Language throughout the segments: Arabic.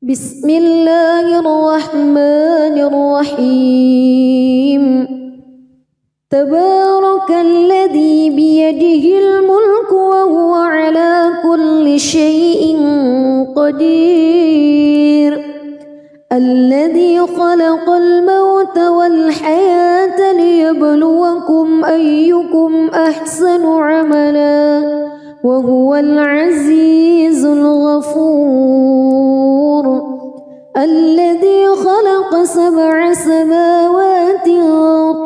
بسم الله الرحمن الرحيم تبارك الذي بيده الملك وهو على كل شيء قدير الذي خلق الموت والحياة ليبلوكم أيكم أحسن عملا وهو العزيز الغفور الذي خلق 7 سماوات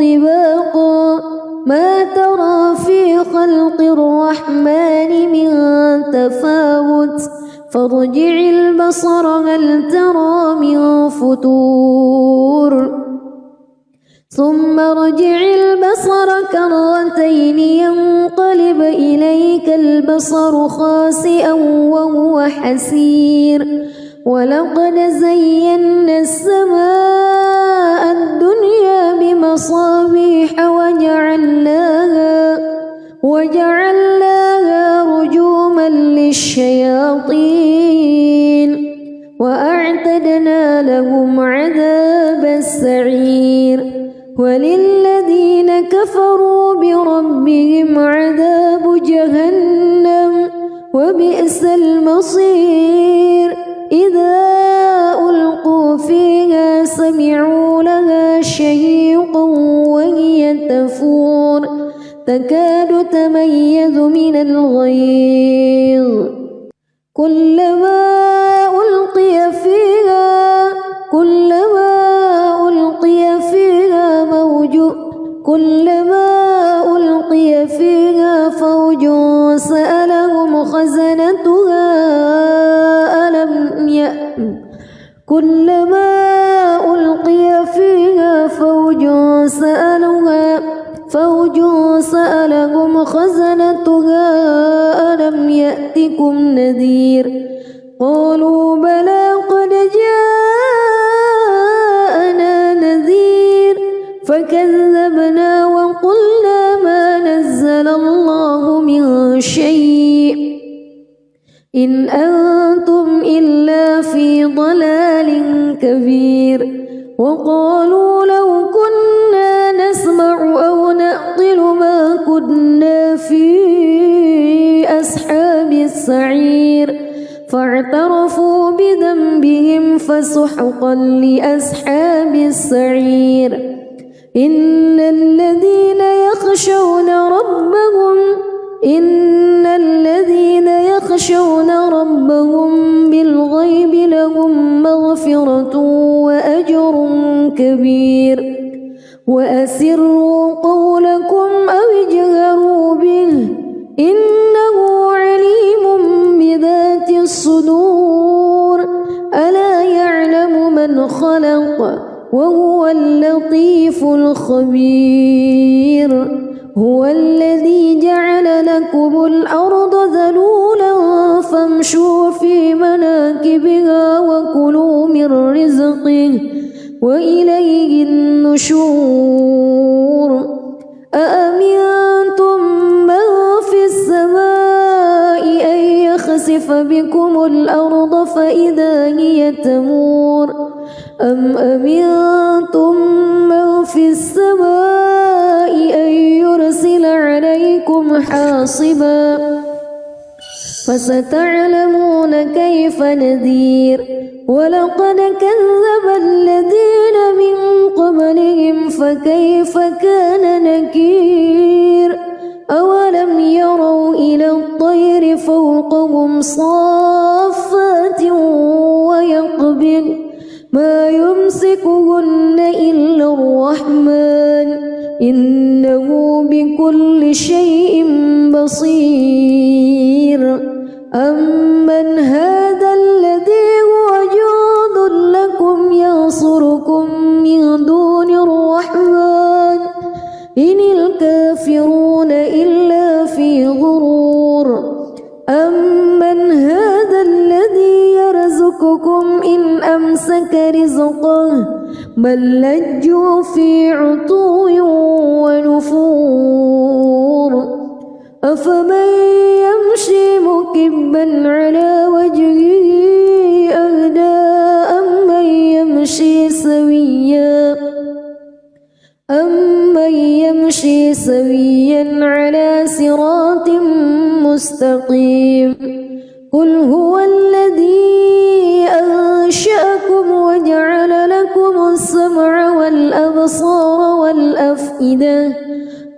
طباقا ما ترى في خلق الرحمن من تفاوت فارجع البصر هل ترى من فتور ثم ارجع البصر كرتين ينقلب إليك البصر خاسئا وهو حسير ولقد زينا السماء الدنيا بمصابيح وجعلناها رجوما للشياطين وأعتدنا لهم عذاب السعير وللذين كفروا بربهم عذاب جهنم وبئس المصير إذا ألقوا فيها سمعوا لها شهيقا وهي تفور تكاد تميز من الغيظ كلما ألقي فيها فوج سألهم خزنتها ألم يأتكم نذير قالوا بلى قد جاءنا نذير فكذبنا وقلنا ما نزل الله من شيء إن أنتم إلا في ضلال كبير وقالوا لو كنا نسمع أو نعقل ما كنا في أصحاب السعير فاعترفوا بذنبهم فسحقا لأصحاب السعير إن الذين يخشون ربهم بالغيب لهم مغفرة وأجر كبير وأسروا قولكم أو اجهروا به إنه عليم بذات الصدور ألا يعلم من خلق وهو اللطيف الخبير هو الذي جعل لكم الأرض ذلولا فامشوا في مناكبها وكلوا من رزقه وإليه النشور أأمنتم من في السماء أن يخسف بكم الأرض فإذا هي تمور أم أمنتم من في السماء أن يرسل عليكم حاصبا فستعلمون كيف نذير ولقد كذب الذين من قبلهم فكيف كان نكير أولم يروا إلى الطير فوقهم صافات ويقبض ما يمسكهن إلا الرحمن إنه بكل شيء بصير أمن هذا الذي هو جند لكم ينصركم من دون الرحمن إن الكافرون إلا في غرور أمن هذا الذي يرزقكم إن أمسك رزقه بل لجوا في عتو ونفور أفمن يمشي مكبا على وجهه أهدى سويا على صراط مستقيم قل هو الذي أنشأكم وجعل لكم السمع والأبصار والأفئدة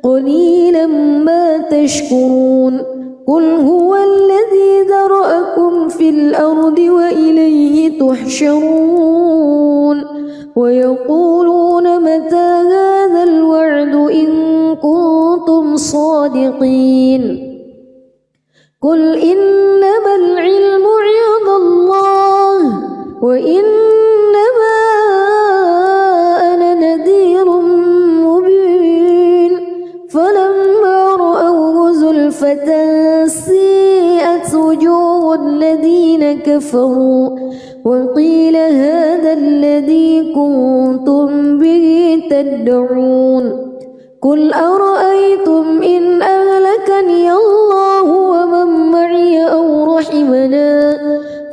قليلا ما تشكرون قل هو الذي ذرأكم في الأرض وإليه تحشرون ويقولون متى هذا الوعد إن كنتم صادقين قل إنما العلم عند الله وإنما أنا نذير مبين فلما رأوه زلفة سيئت وجوه الذين كفروا وقيل هذا الذي كنتم به تدعون قل أرأيتم إن أهلكني الله ومن معي أو رحمنا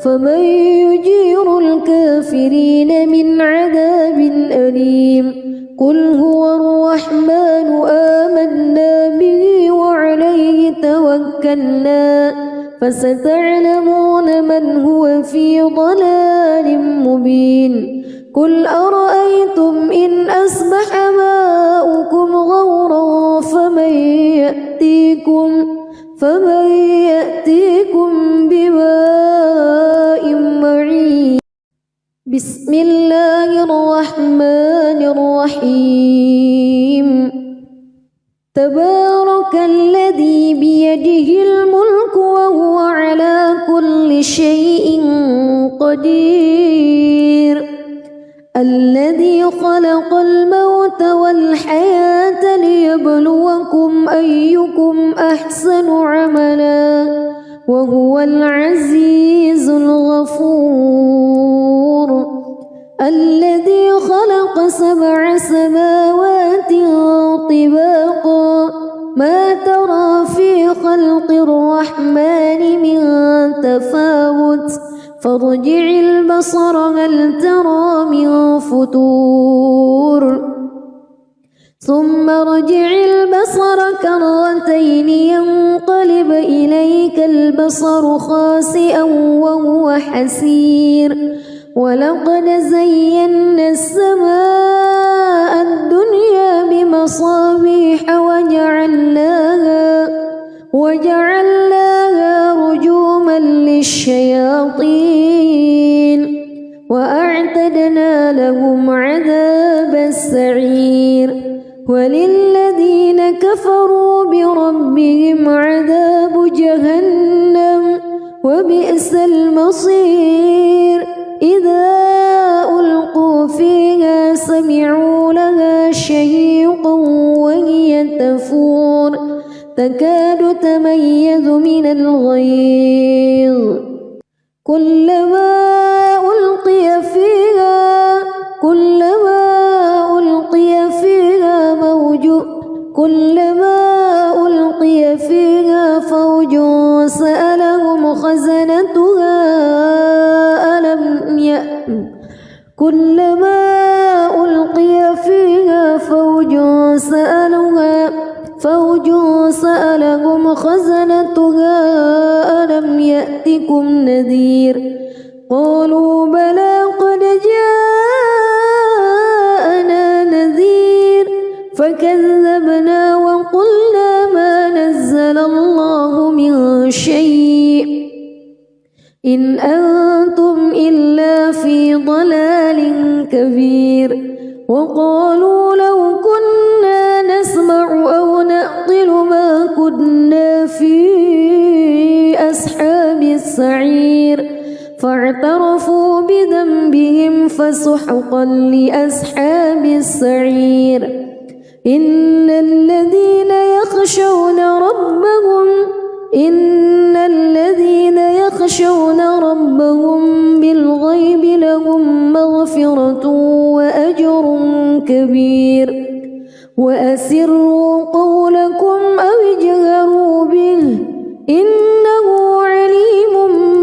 فمن يجير الكافرين من عذاب أليم قل هو الرحمن آمنا به وعليه توكلنا فستعلمون من هو في ضلال مبين قل أرأيتم إن أصبح ماؤكم غورا فمن يأتيكم بماء معين بسم الله الرحمن الرحيم تبارك الذي بيده الملك وهو على كل شيء قدير الذي خلق الموت والحياة ليبلوكم أيكم أحسن عملا وهو العزيز الغفور الذي خلق 7 سماوات طباقا ما ترى في خلق الرحمن من تفاوت فارجع البصر هل ترى من فتور ثم ارجع البصر كرتين ينقلب إليك البصر خاسئا وهو حسير ولقد زينا السماء الدنيا بمصابيح وجعلناها رجوما للشياطين وأعتدنا لهم عذاب السعير وللذين كفروا بربهم عذاب جهنم وبئس المصير إذا ألقوا فيها سمعوا لها شهيقا وهي تفور تكاد تميز من الغيظ كلما ألقي فيها فوج سألهم خزنتها كلما ألقي فيها فوج سألهم خزنتها ألم يأتكم نذير قالوا بلى قد جاءنا نذير فكذبنا وقلنا ما نزل الله من شيء إن أنتم إلا في ضلال كبير وقالوا لو كنا نسمع أو نعقل ما كنا في أصحاب السعير فاعترفوا بذنبهم فسحقا لأصحاب السعير إن الذين يخشون ربهم بالغيب لهم مغفرة وأجر كبير وأسروا قولكم أو اجهروا به إنه عليم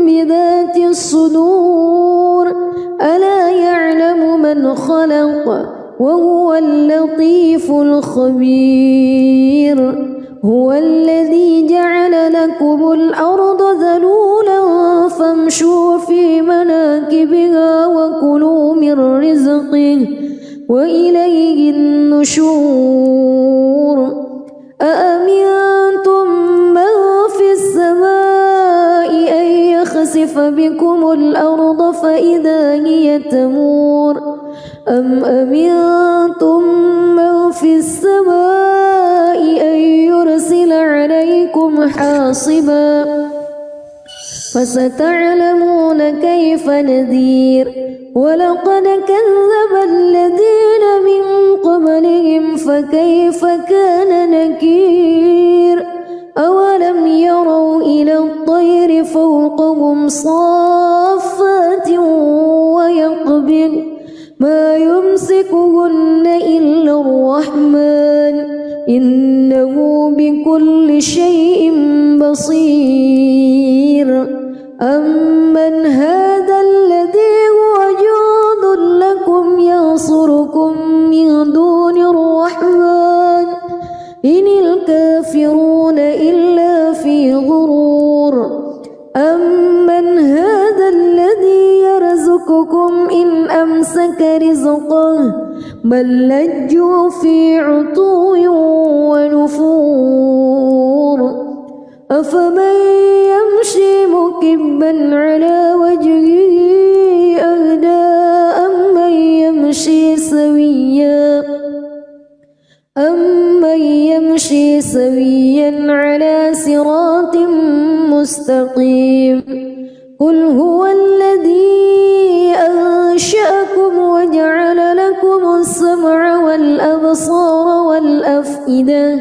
بذات الصدور ألا يعلم من خلق وهو اللطيف الخبير هو الذي جعل لكم الأرض ذلولا فامشوا في مناكبها وكلوا من رزقه وإليه النشور أأمنتم من في السماء أن يخسف بكم الأرض فإذا هي تمور أم أمنتم من في السماء أن يرسل عليكم حاصبا فستعلمون كيف نذير ولقد كذب الذين من قبلهم فكيف كان نكير أولم يروا إلى الطير فوقهم صافات ويقبض ما يمسكهن إلا الرحمن إنه بكل شيء بصير أمن هذا الذي هو جند لكم ينصركم من دون الرحمن إن الكافرون إلا في غرور أمن هذا الذي يرزقكم إن أمسك رزقه بل لجوا في عتو ونفور أفمن يمشي مكبا على وجهه أهدى أمن يمشي سويا على صراط مستقيم قل هو الذي أنشأكم وجعل لكم السمع والأبصار والأفئدة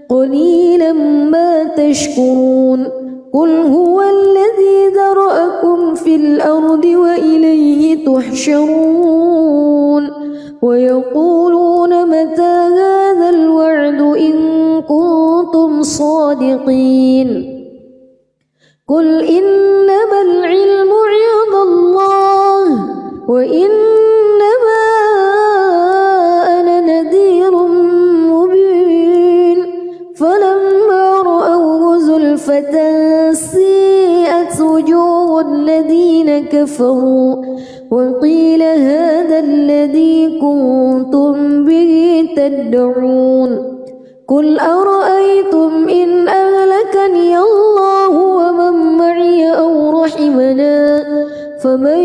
قليلا ما تشكرون قل هو الذي ذرأكم في الأرض وإليه تحشرون ويقولون متى هذا الوعد إن كنتم صادقين قل إنما العلم عند الله وإنما أنا نذير مبين فلما رأوه زلفة سيئت وجوه الذين كفروا وقيل هذا الذي كنتم به تدعون قل أرأيتم إن أهلكني الله ومن معي أو رحمنا فمن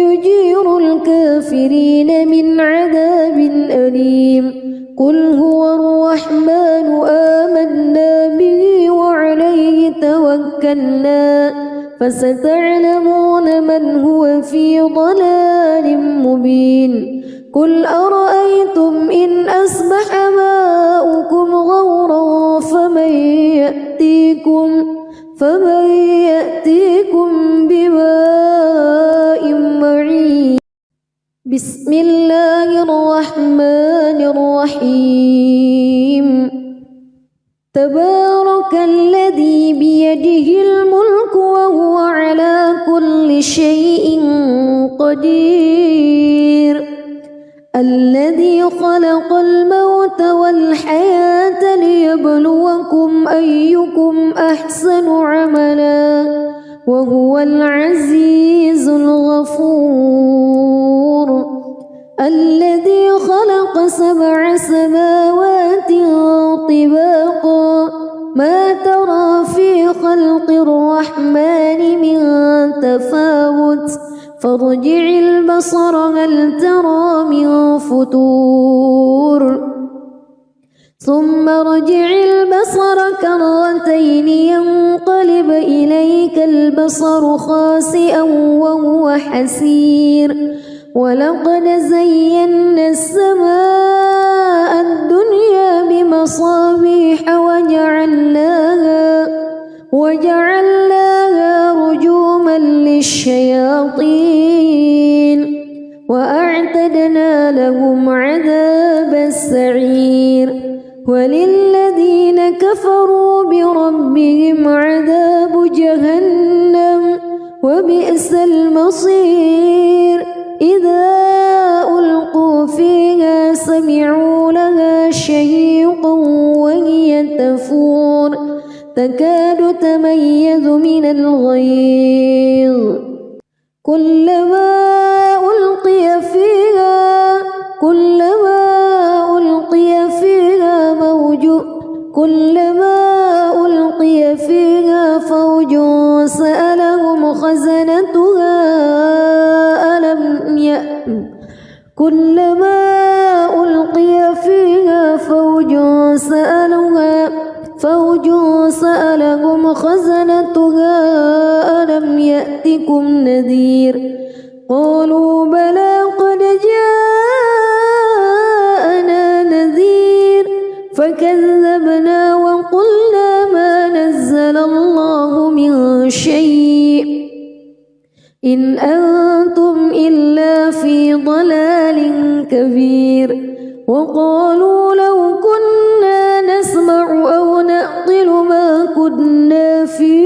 يجير الكافرين من عذاب أليم قل هو الرحمن آمنا به وعليه توكلنا فستعلمون من هو في ضلال مبين قل أرأيتم إن أصبح ماؤكم غورا فمن يأتيكم بماء معين بسم الله الرحمن الرحيم تبارك الذي بيده الملك وهو على كل شيء قدير الذي خلق الموت والحياة ليبلوكم أيكم أحسن عملا وهو العزيز الغفور الذي خلق 7 سماوات طباقا ما ترى في خلق الرحمن من تفاوت فارجع البصر هل ترى من فتور ثم ارجع البصر كرتين ينقلب إليك البصر خاسئا وهو حسير ولقد زينا السماء الدنيا بمصابيح وجعلناها رجوما للشياطين وأعتدنا لهم عذاب السعير وللذين كفروا بربهم عذاب جهنم وبئس المصير إذا ألقوا فيها الغيظ كلما ألقي فيها فوج سألهم خزنتها ألم يأتكم نذير قالوا بلى قد جاءنا نذير فكذبنا وقلنا ما نزل الله من شيء إن أنتم إلا في ضلال كبير وقالوا لو كنا نسمع أو نعقل ما كنا في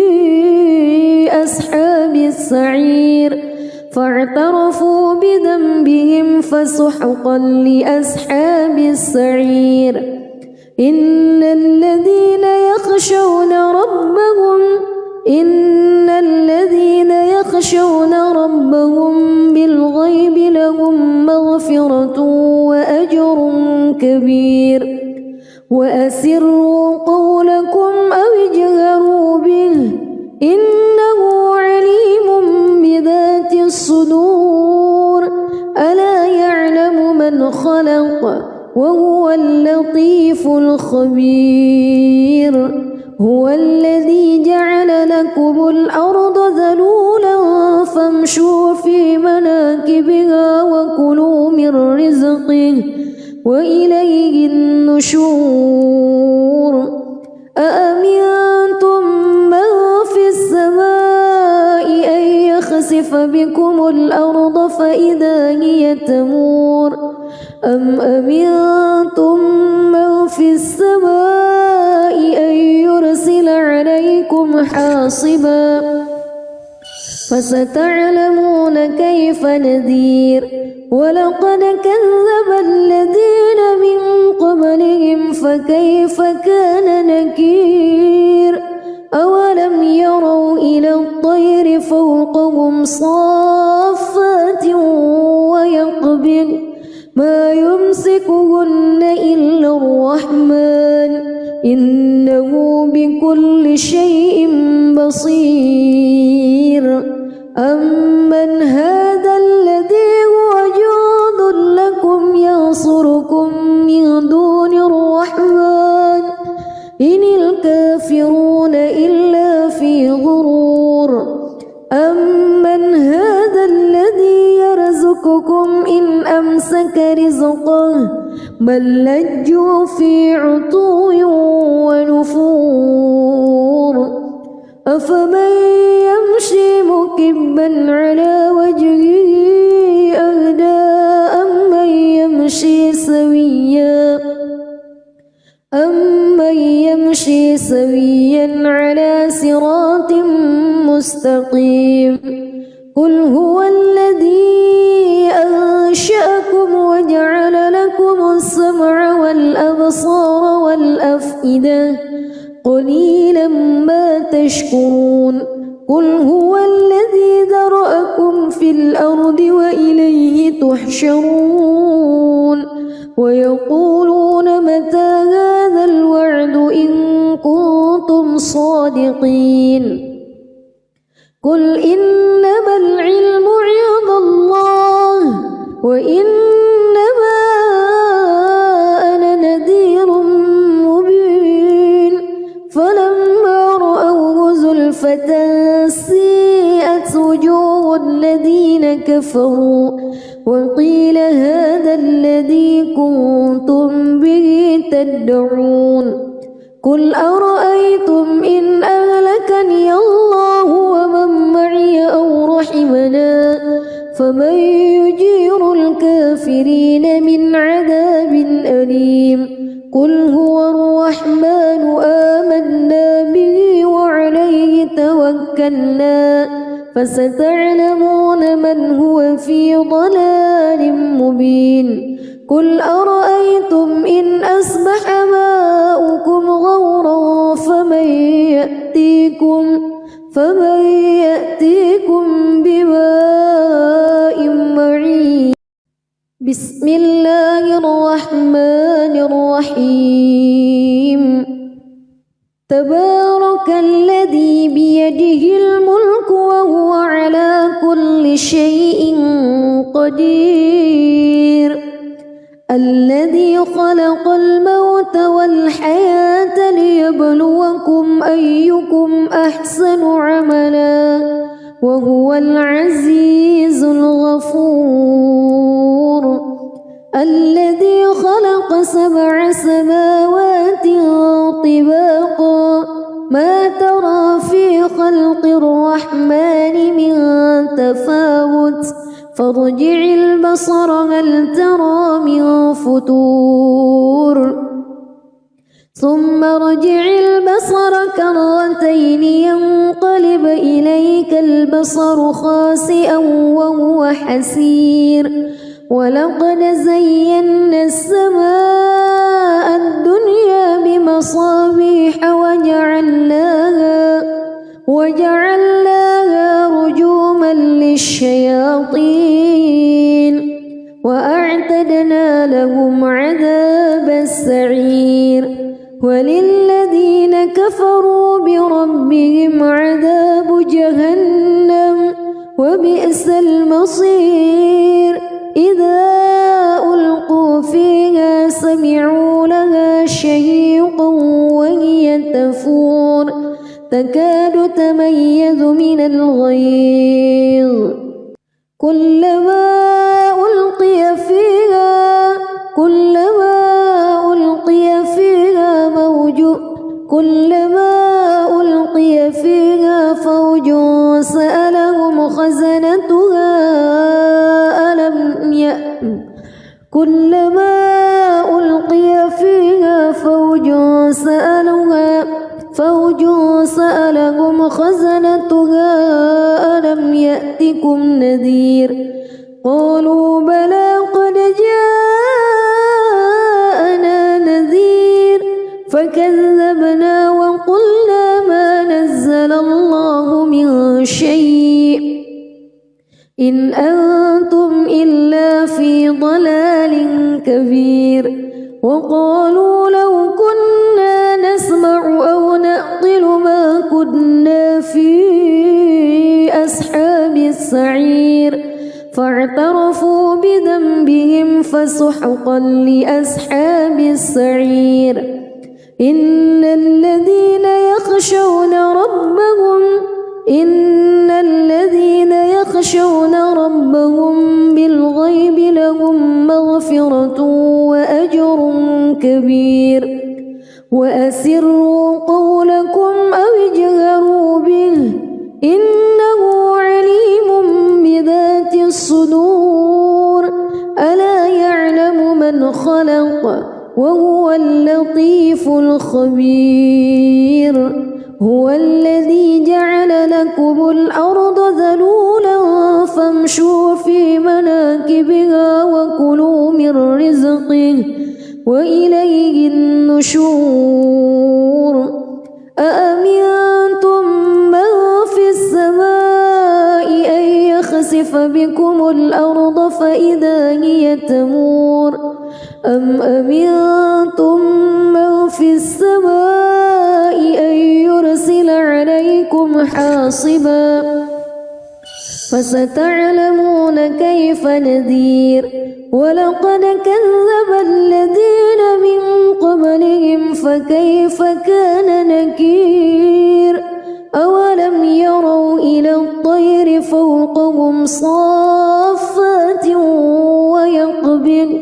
أصحاب السعير فاعترفوا بذنبهم فسحقا لأصحاب السعير إن الذين يخشون ربهم بالغيب لهم مغفرة وأجر كبير وأسروا قولكم أو اجهروا به إنه عليم بذات الصدور ألا يعلم من خلق وهو اللطيف الخبير هو الذي جعل لكم الأرض ذلولا فامشوا في مناكبها وكلوا من رزقه وإليه النشور أأمنتم من في السماء أن يخسف بكم الأرض فإذا هي تمور أم أمنتم من في السماء أن يرسل عليكم حاصبا فستعلمون كيف نذير ولقد كذب الذين من قبلهم فكيف كان نكير أولم يروا إلى الطير فوقهم صافات ويقبض ما يمسكهن إلا الرحمن إنه بكل شيء بصير أمن هذا الذي هو جند لكم ينصركم من دون الرحمن إن الكافرون إلا في غرور أمن هذا الذي يرزقكم إن أمسك رزقه بل لجوا في عتو ونفور أفمن يمشي مكبا على وجهه أهدى أمن يمشي سويا على صراط مستقيم قل هو الذي أنشأكم وجعل لكم السمع والأبصار والأفئدة قليلا ما تشكرون قل هو الذي ذرأكم في الأرض وإليه تحشرون ويقولون متى هذا الوعد إن كنتم صادقين قل إنما العلم عند الله وإنما أنا نذير مبين فلما رأوه زلفة سيئت وجوه الذين كفروا وقيل هذا الذي كنتم به تدعون قل أرأيتم إن أهلكني الله ومن معي أو رحمنا فمن يجير الكافرين من عذاب أليم قل هو الرحمن آمنا به وعليه توكلنا فستعلمون من هو في ضلال مبين قل أرأيتم إن أصبح ماؤكم غورا فمن يأتيكم بماء معين بسم الله الرحمن الرحيم تبارك الذي بيده الملك وهو على كل شيء قدير الذي خلق الموت والحياة ليبلوكم أيكم أحسن عملا وهو العزيز الغفور الذي خلق 7 سماوات طباقا ما ترى في خلق الرحمن من تفاوت فارجع البصر هل ترى من فتور ثم ارجع البصر كرتين ينقلب إليك البصر خاسئا وهو حسير ولقد زينا السماء الدنيا بمصابيح وجعلناها رجوما للشياطين وأعتدنا لهم عذاب السعير وللذين كفروا بربهم عذاب جهنم وبئس المصير إذا ألقوا فيها سمعوا لها شهيقا وهي تفور تكاد تميز من الغيظ كلما ألقي فيها فوج سألهم خزنتها كلما ألقي فيها فوج سألهم خزنتها ألم يأتكم نذير قالوا بلى قد جاءنا نذير فكذبنا وقلنا ما نزل الله من شيء إن أنتم إلا في ضلال كبير وقالوا لو كنا نسمع أو نعقل ما كنا في أصحاب السعير فاعترفوا بذنبهم فسحقا لأصحاب السعير إن الذين يخشون ربهم بالغيب لهم مغفرة وأجر كبير وأسروا قولكم أو اجهروا به إنه عليم بذات الصدور ألا يعلم من خلق وهو اللطيف الخبير هو الذي جعل لكم الأرض ذلولا فامشوا في مناكبها وكلوا من رزقه وإليه النشور أأمنتم من في السماء أن يخسف بكم الأرض فإذا هي تمور أم أمنتم من في السماء أن يرسل عليكم حاصبا فستعلمون كيف نذير ولقد كذب الذين من قبلهم فكيف كان نكير أولم يروا إلى الطير فوقهم صافات ويقبض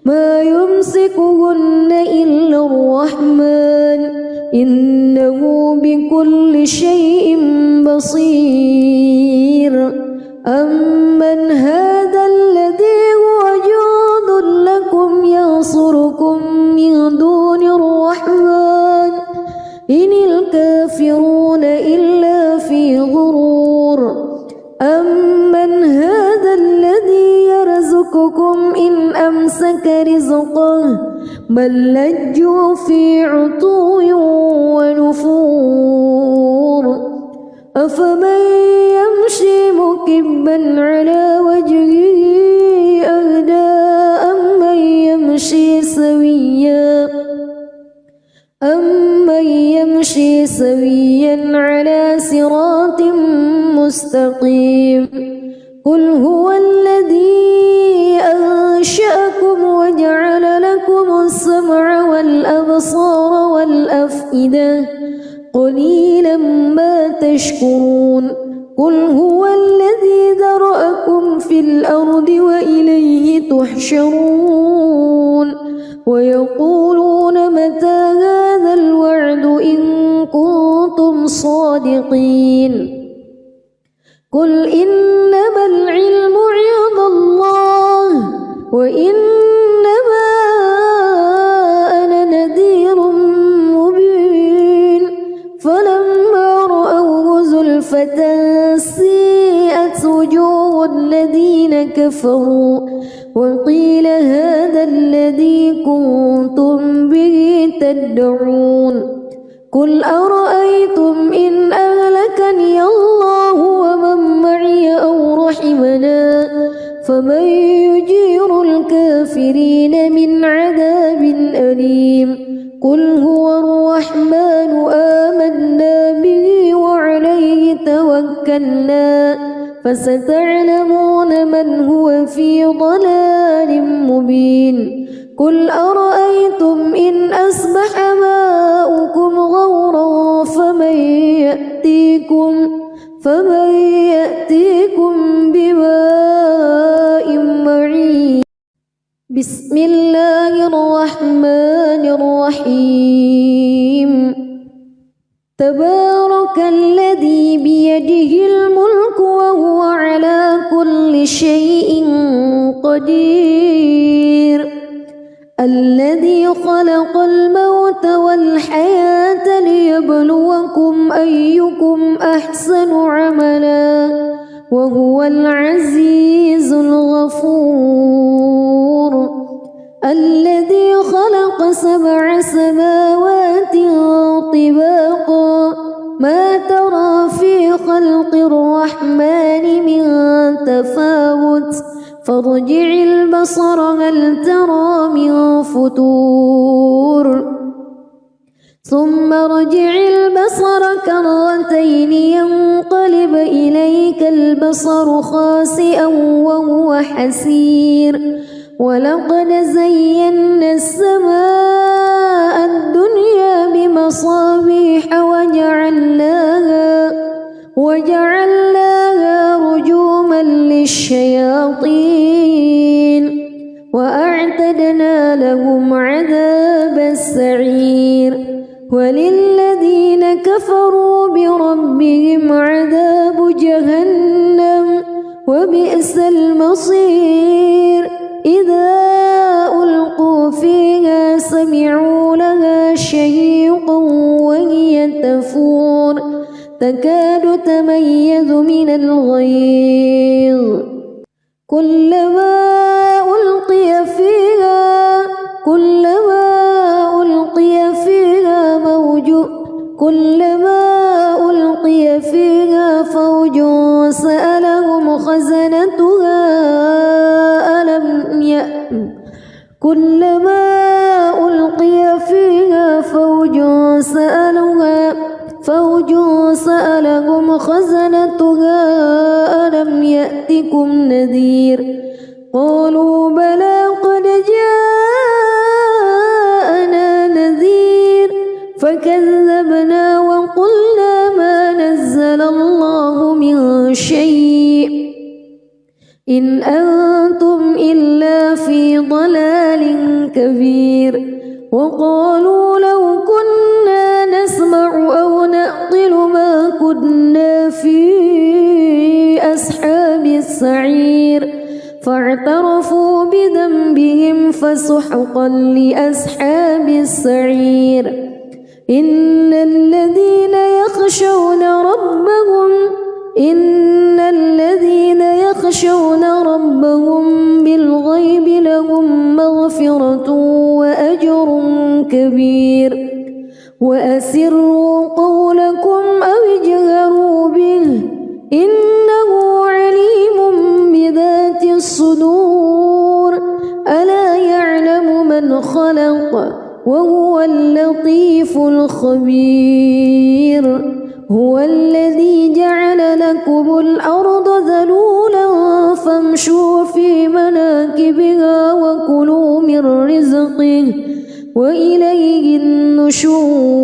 ما يمسكهن إلا الرحمن إنه بكل شيء بصير أمن هذا الذي هو جند لكم ينصركم من دون الرحمن إن الكافرون إلا في غرور أمن هذا الذي يرزقكم إن أمسك رزقه بل لجوا في عتو ونفور أفمن يمشي مكبا على وجهه أهدى أمن يمشي سويا على صراط مستقيم قل هو الذي أنشأكم وجعل لكم السمع والأبصار والأفئدة قليلا ما تشكرون قل هو الذي ذرأكم في الأرض وإليه تحشرون ويقولون متى هذا الوعد إن كنتم صادقين قل إنما العلم عند الله وإنما أنا نذير مبين فلما رأوه زلفة سيئت وجوه الذين كفروا وقيل هذا الذي كنتم به تدعون قل أرأيتم إن أهلكني الله ومن معي أو رحمنا فمن يجير الكافرين من عذاب أليم قل هو الرحمن آمنا به وعليه توكلنا فستعلمون من هو في ضلال مبين قل أرأيتم إن أصبح ماؤكم غورا فمن يأتيكم بماء معين بسم الله الرحمن الرحيم تبارك الذي بيده الملك وهو على كل شيء قدير الذي خلق الموت والحياة ليبلوكم أيكم أحسن عملا وهو العزيز الغفور الذي خلق 7 سماوات طباقا ما ترى في خلق الرحمن من تفاوت فارجع البصر هل ترى من فطور ثم ارجع البصر كرتين ينقلب إليك البصر خاسئا وهو حسير ولقد زينا السماء الدنيا بمصابيح وجعلناها رجوما للشياطين وأعتدنا لهم عذاب السعير وللذين كفروا بربهم عذاب جهنم وبئس المصير إذا ألقوا فيها سمعوا لها شهيقا وهي تفور تكاد تميز من الغيظ كلما ألقي فيها فوج سألهم خزنتها كلما ألقي فيها فوج سألهم خزنتها ألم يأتكم نذير قالوا بلى قد جاءنا نذير فكذبنا وقلنا ما نزل الله من شيء إن أنتم إلا في ضلال كبير وقالوا لو كنا نسمع أو نعقل ما كنا في أصحاب السعير فاعترفوا بذنبهم فسحقا لأصحاب السعير إن الذين يخشون ربهم بالغيب لهم مغفرة وأجر كبير وأسروا قولكم أو اجهروا به من خلق وهو اللطيف الخبير هو الذي جعل لكم الأرض ذلولا فامشوا في مناكبها وكلوا من رزقه وإليه النشور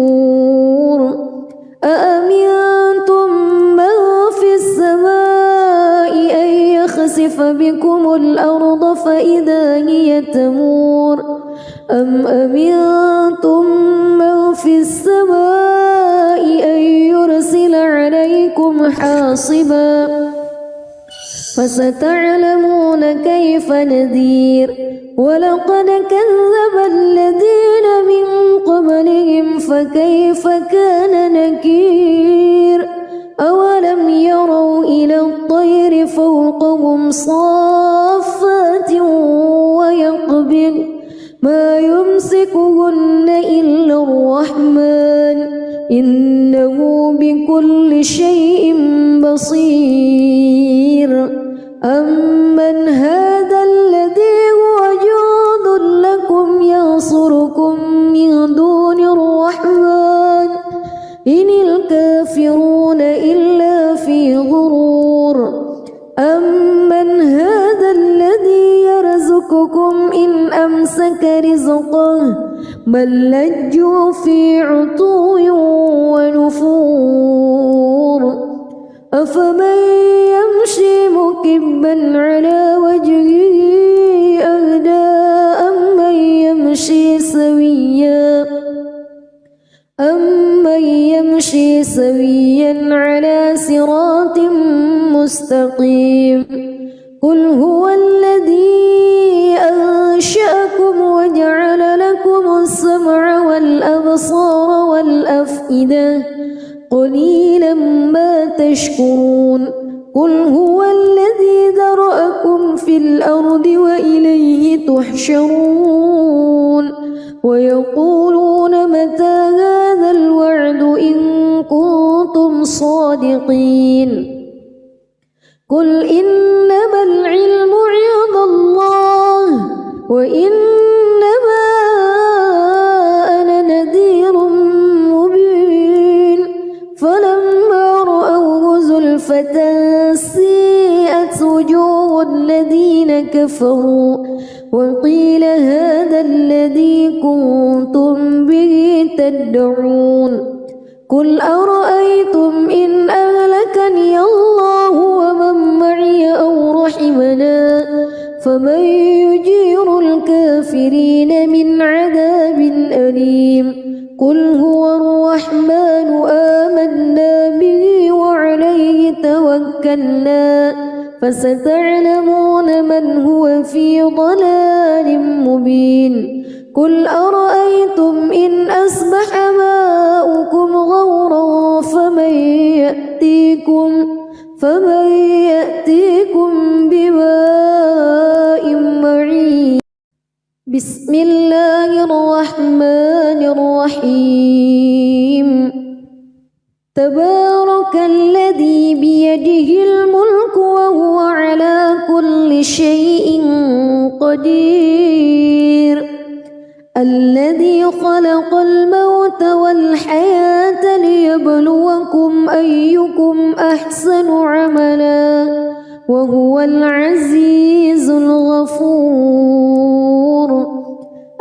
أأمنتم من في السماء أن يخسف بكم الأرض فإذا هي تمور أم أمنتم من في السماء أن يرسل عليكم حاصبا فستعلمون كيف نذير ولقد كذب الذين من قبلهم فكيف كان نكير أولم يروا إلى الطير فوقهم صافات ويقبض ما يمسكهن إلا الرحمن إنه بكل شيء بصير أمن هذا الذي هو جند لكم ينصركم من دون الرحمن إن الكافرون إلا في غرور أمن هذا الذي يرزقكم إن أمسك رزقه بل لجوا في عتو ونفور أفمن يمشي مكبا على وجهه أهدى أمن يمشي سويا على صراط مستقيم قل هو الذي أنشأكم وجعل لكم السمع والأبصار والأفئدة قليلا ما تشكرون قل هو الذي ذرأكم في الأرض وإليه تحشرون ويقولون متى هذا الوعد إن كنتم صادقين قل إنما العلم عند الله وإنما أنا نذير مبين فلما رأوه زلفة سيئت وجوه الذين كفروا وقيل هذا الذي كنتم به تدعون قل أرأيتم إن أهلكني الله ومن معي أو رحمنا فمن يجير الكافرين من عذاب أليم قل هو الرحمن آمنا به وعليه توكلنا فستعلمون من هو في ضلال مبين قل أرأيتم إن أصبح ماؤكم غورا فمن يأتيكم بماء معين بسم الله الرحمن الرحيم تبارك الذي بيده الملك وهو على كل شيء قدير الذي خلق الموت والحياة ليبلوكم أيكم أحسن عملا وهو العزيز الغفور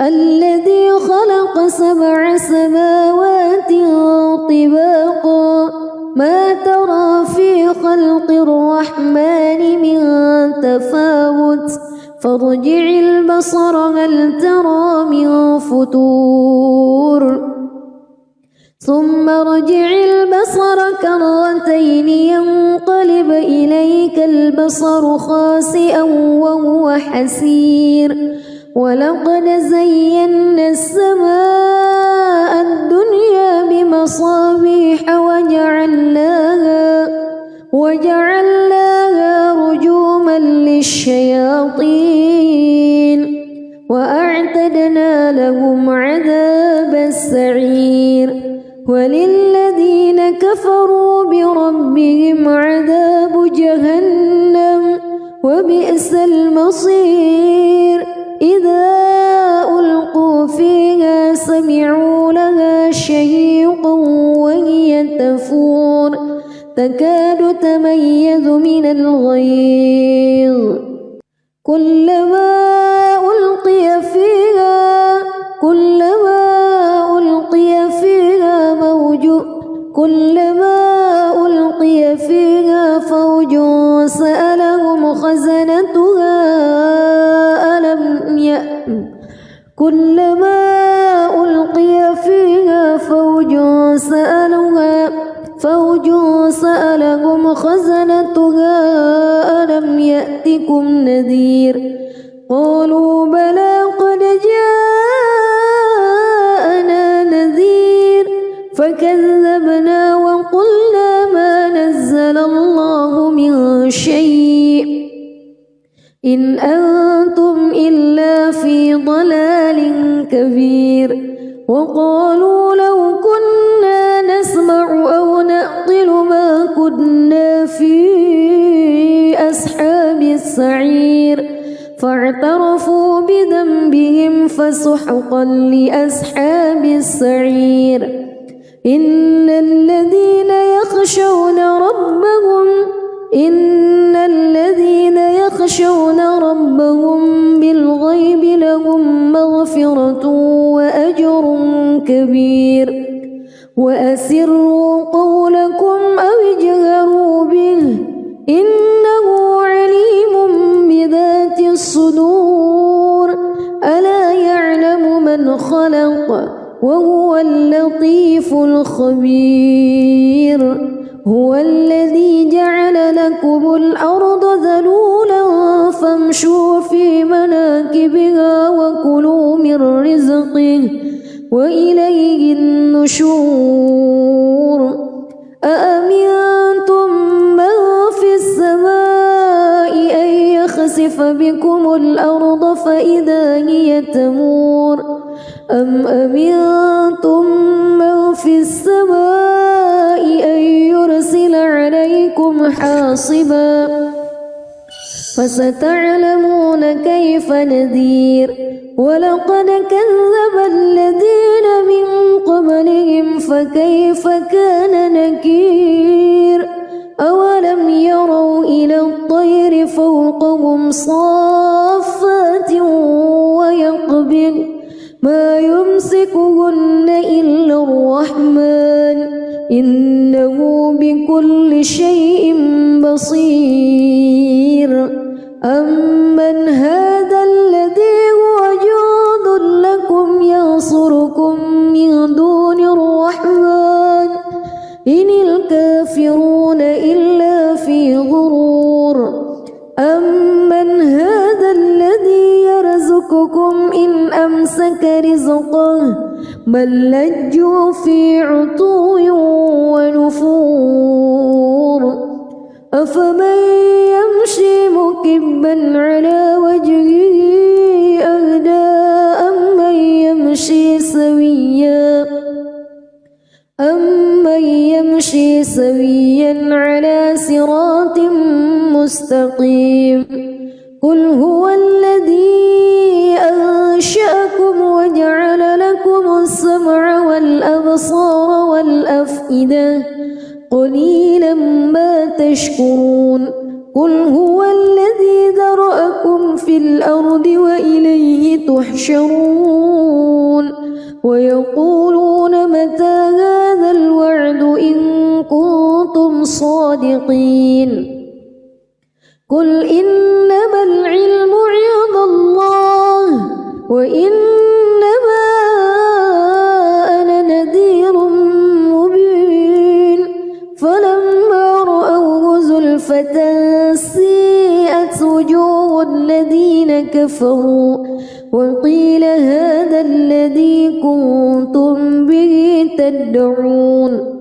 الذي خلق 7 سماوات طباقا ما ترى في خلق الرحمن من تفاوت فارجع البصر هل ترى من فتور ثم ارجع البصر كرتين ينقلب إليك البصر خاسئا وهو حسير ولقد زينا السماء الدنيا بمصابيح وجعلناها رجوما للشياطين وأعتدنا لهم عذاب السعير وللذين كفروا بربهم عذاب جهنم وبئس المصير إذا ألقوا الغيظ كلما ألقي فيها فوج سألهم خزنتها ألم يأتكم نذير قالوا بلى قد جاءنا نذير فكذبنا وقلنا ما نزل الله من شيء إن أنتم إلا في ضلال كبير وقالوا لو كنا نسمع أو نعقل ما كنا في أصحاب السعير فاعترفوا بذنبهم فسحقا لأصحاب السعير إن الذين يخشون ربهم بالغيب لهم مغفرة وأجر كبير وأسروا قولكم أو اجهروا به إنه عليم بذات الصدور ألا يعلم من خلق وهو اللطيف الخبير هو الذي جعل لكم الأرض ذلولا فامشوا في مناكبها وكلوا من رزقه وإليه النشور أأمنتم من في السماء أن يخسف بكم الأرض فإذا هي تمور أم أمنتم من في السماء أن يرسل عليكم حاصبا فستعلمون كيف نذير ولقد كذب الذين من قبلهم فكيف كان نكير أولم يروا إلى الطير فوقهم صافات ويقبض ما يمسكهن إلا الرحمن إنه بكل شيء بصير أمن هذا الذي هو جند لكم ينصركم من دون الرحمن إن الكافرون إلا في غرور أمن هذا الذي يرزقكم إن أمسك رزقه بل لجوا في عتو ونفور أفمن يمشي مكبا على وجهه أهدى أمن يمشي سويا على صراط مستقيم قل هو الذي أنشأكم وجعل لكم السمع والأبصار والأفئدة قليلا ما تشكرون قل هو الذي ذرأكم في الأرض وإليه تحشرون ويقولون متى هذا الوعد إن كنتم صادقين قل إنما العلم عند الله وإنما أنا نذير مبين فلما رأوه زلفة سيئت وجوه الذين كفروا وقيل هذا الذي كنتم به تدعون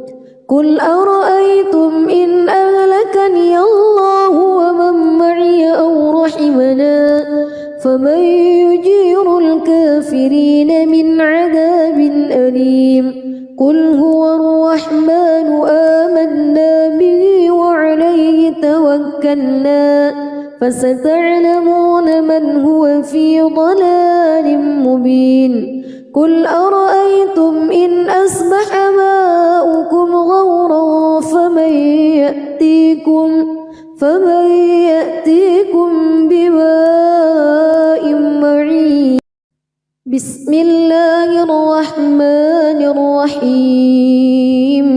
قل أرأيتم إن أهلكني الله ومن معي أو رحمنا فمن يجير الكافرين من عذاب أليم قل هو الرحمن آمنا به وعليه توكلنا فستعلمون من هو في ضلال مبين قل أرأيتم إن أصبح ماؤكم غورا فمن بسم الله الرحمن الرحيم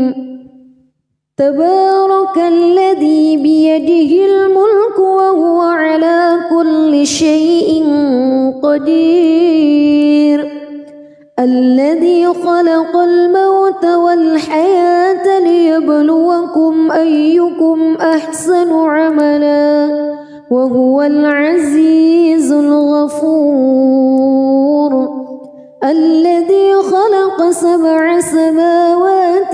تبارك الذي بيده الملك وهو على كل شيء قدير الذي خلق الموت والحياة ليبلوكم أيكم أحسن عملا وهو العزيز الغفور الذي خلق 7 سماوات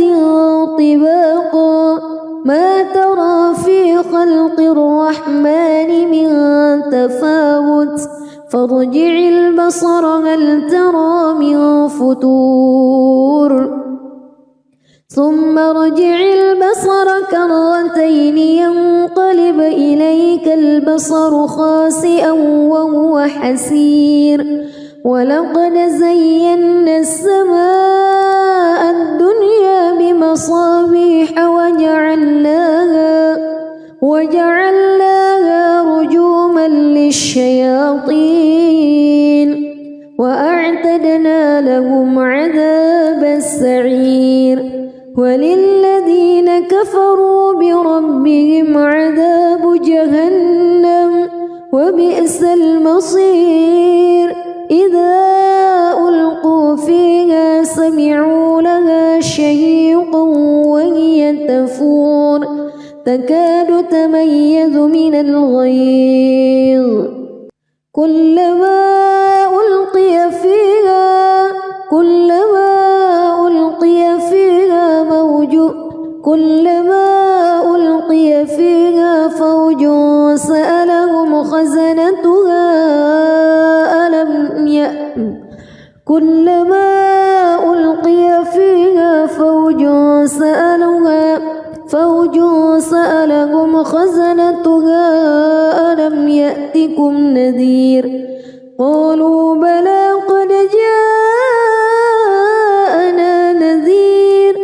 طباقا ما ترى في خلق الرحمن من تفاوت فارجع البصر هل ترى من فتور ثم ارجع البصر كرتين ينقلب إليك البصر خاسئا وهو حسير ولقد زينا السماء الدنيا بمصابيح وجعلناها رجوما للشياطين وأعتدنا لهم عذاب السعير وللذين كفروا بربهم عذاب جهنم وبئس المصير إذا ألقوا فيها سمعوا لها شهيقا وهي تفور تكاد تميز من الغيظ كلما ألقي فيها فوج سألهم خزنتها ألم يأتكم نذير قالوا بلى قد جاءنا نذير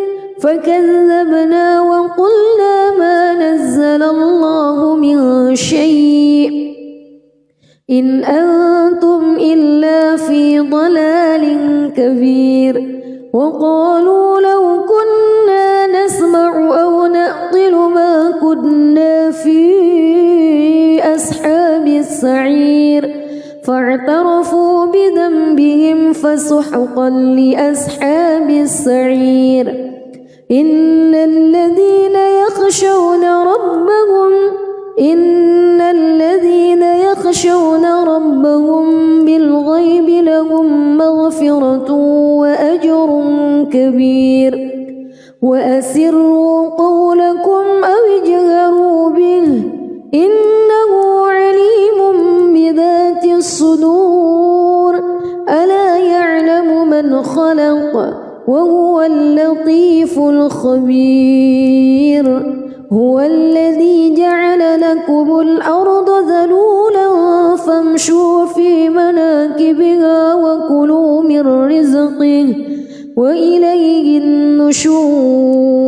فكذبنا وقلنا ما نزل الله من شيء إن أنتم إلا في ضلال كبير وقالوا لو كنا نسمع أو نعقل ما كنا في أصحاب السعير فاعترفوا بذنبهم فسحقا لأصحاب السعير إن الذين يخشون ربهم بالغيب لهم مغفرة وأجر كبير وأسروا قولكم أو اجهروا به إنه عليم بذات الصدور ألا يعلم من خلق وهو اللطيف الخبير هو الذي جعل لكم الأرض ذلولا فامشوا في مناكبها وكلوا من رزقه وإليه النشور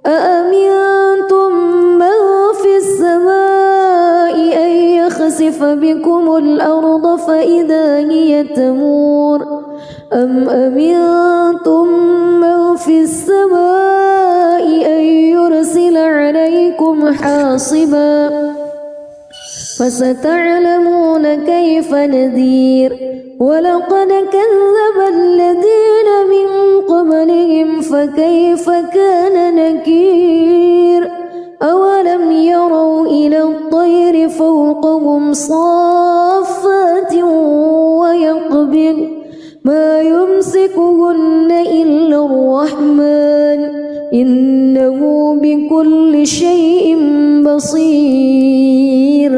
أأمنتم من في السماء أن يخسف بكم الأرض فإذا هي تمور أم أمنتم من في السماء أن يرسل عليكم حاصبا فستعلمون كيف نذير ولقد كذب الذين من قبلهم فكيف كان نكير أولم يروا إلى الطير فوقهم صافات ويقبض ما يمسكهن إلا الرحمن إنه بكل شيء بصير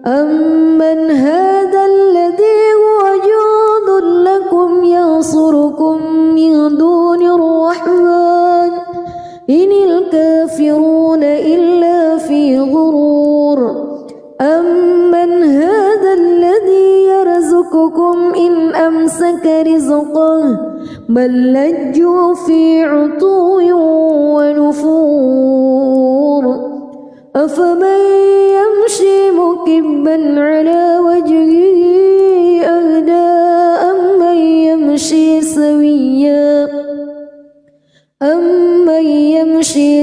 أمن هذا الذي هو جند لكم ينصركم من دون الرحمن إن الكافرون إلا في غرور أمن هذا الذي يرزقكم إن أمسك رزقه بل لجوا في عتو ونفور أفمن يمشي مكبا على وجهه أهدى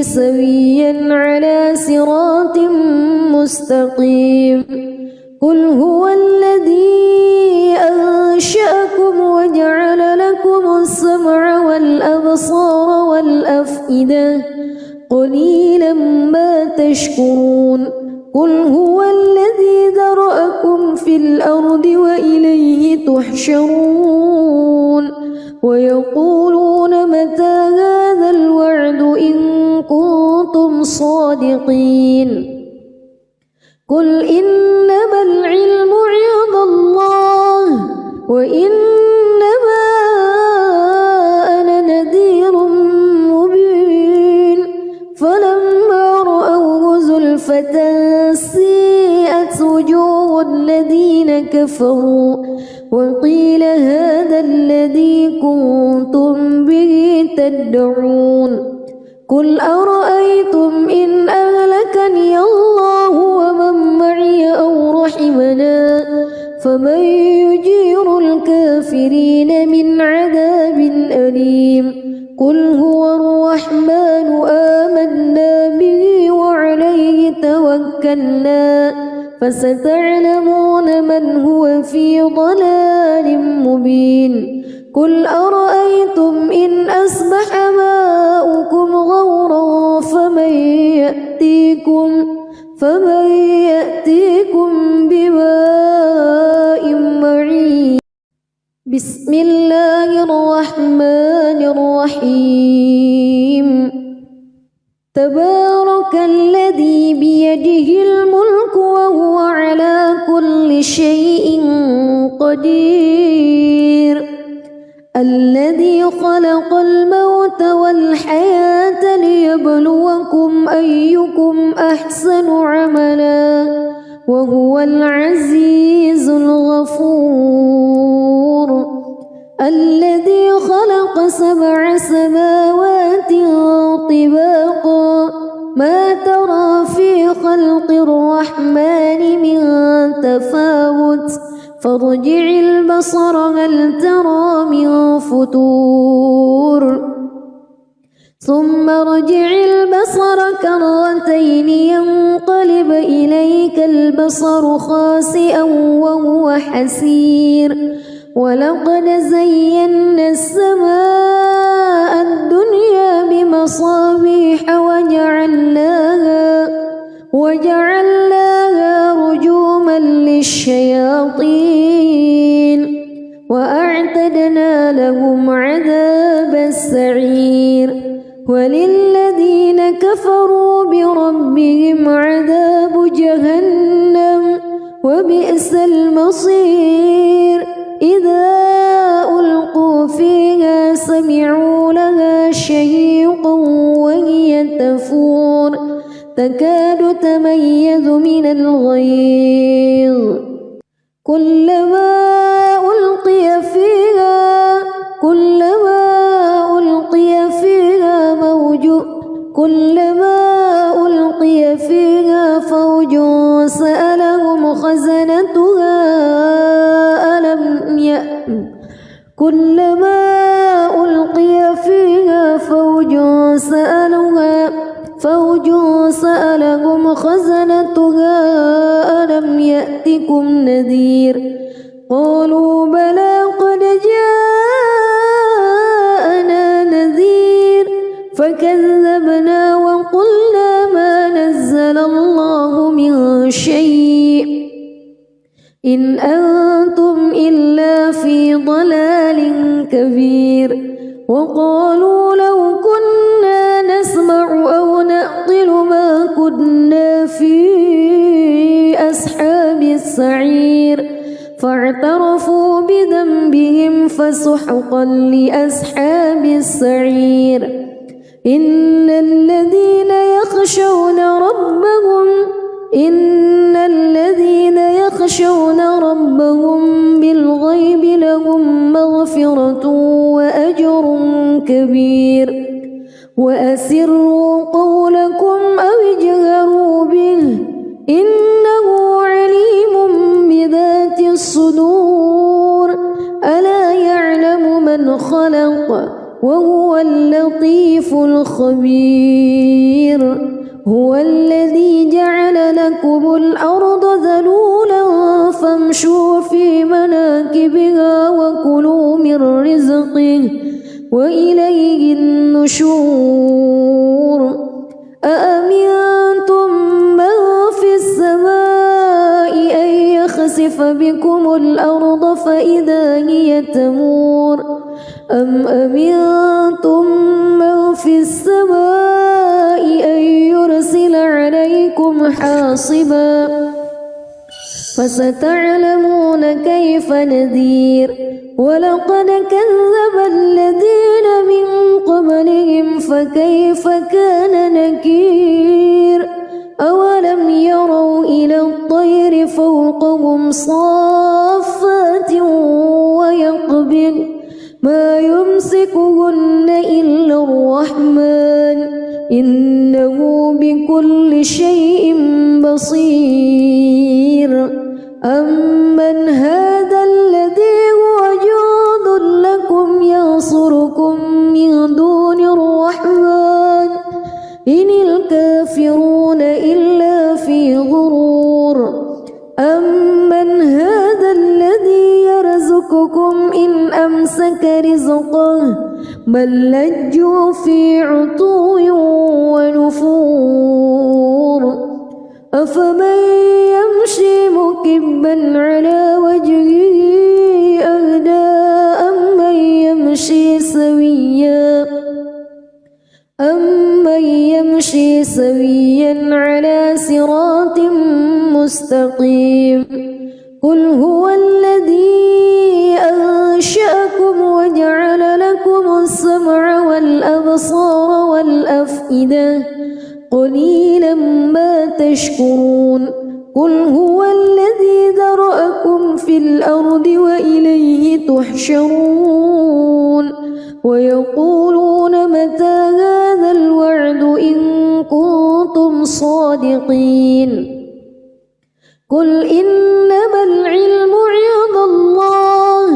سويا على صراط مستقيم قل هو الذي أنشأكم وجعل لكم السمع والأبصار والأفئدة قليلا ما تشكرون قل هو الذي ذرأكم في الأرض وإليه تحشرون ويقولون متى هذا الوعد إن كنتم صادقين قل إنما العلم عند الله وإنما أنا نذير مبين فلما رأوه زلفة سيئت وجوه الذين كفروا وقيل هذا الذي كنتم به تدعون قل أرأيتم إن أهلكني الله ومن معي أو رحمنا فمن يجير الكافرين من عذاب أليم قل هو الرحمن آمنا به وعليه توكلنا فستعلمون من هو في ضلال مبين قل أرأيتم إن أصبح ماؤكم غورا فمن يأتيكم بماء معين بسم الله الرحمن الرحيم تبارك الذي بيده الملك وهو على كل شيء قدير الذي خلق الموت والحياة ليبلوكم أيكم أحسن عملا وهو العزيز الغفور الذي خلق 7 سماوات طباقا ما ترى في خلق الرحمن من تفاوت فارجع البصر هل ترى من فتور ثم ارجع البصر كرتين ينقلب إليك البصر خاسئا وهو حسير ولقد زينا السماء الدنيا بمصابيح وجعلناها رجوما للشياطين وأعتدنا لهم عذاب السعير وللذين كفروا بربهم عذاب جهنم وبئس المصير إذا ألقوا فيها سمعوا لها شهيقا وهي تفور تكاد تميز من الغيظ كلما ألقي فيها فوج سألهم خزنتها ألم يأتكم نذير قالوا بلى قد جاءنا نذير فكذبنا وقلنا ما نزل الله من شيء إن أنتم إلا في ضلال كبير وقالوا لو كنا نسمع أو نعقل ما كنا في أصحاب السعير فاعترفوا بذنبهم فسحقا لأصحاب السعير إن الذين يخشون ربهم بالغيب لهم مغفرة وأجر كبير وأسروا قولكم أو اجهروا به إنه عليم بذات الصدور ألا يعلم من خلق وهو اللطيف الخبير هو الذي جعل لكم الأرض ذلولا فامشوا في مناكبها وكلوا من رزقه وإليه النشور أأمنتم من في السماء أن يخسف بكم الأرض فإذا هي تمور أم أمنتم من في السماء أن يرسل عليكم حاصبا فستعلمون كيف نذير ولقد كذب الذين من قبلهم فكيف كان نكير أولم يروا إلى الطير فوقهم صافات ويقبض ما يمسكهن إلا الرحمن إنه بكل شيء بصير أمن هذا الذي هو جند لكم ينصركم من دون الرحمن إن الكافرون إلا في غرور أمن هذا الذي يرزقكم إن أمسك رزقه بل لجوا في عتو ونفور أفمن يمشي مكبا على وجهه أهدى أمن يمشي سويا على صراط مستقيم قل هو الذي أنشأكم وجعل لكم السمع والأبصار والأفئدة قليلا ما تشكرون قل هو الذي ذرأكم في الأرض وإليه تحشرون ويقولون متى هذا الوعد إن كنتم صادقين قل إنما العلم عند الله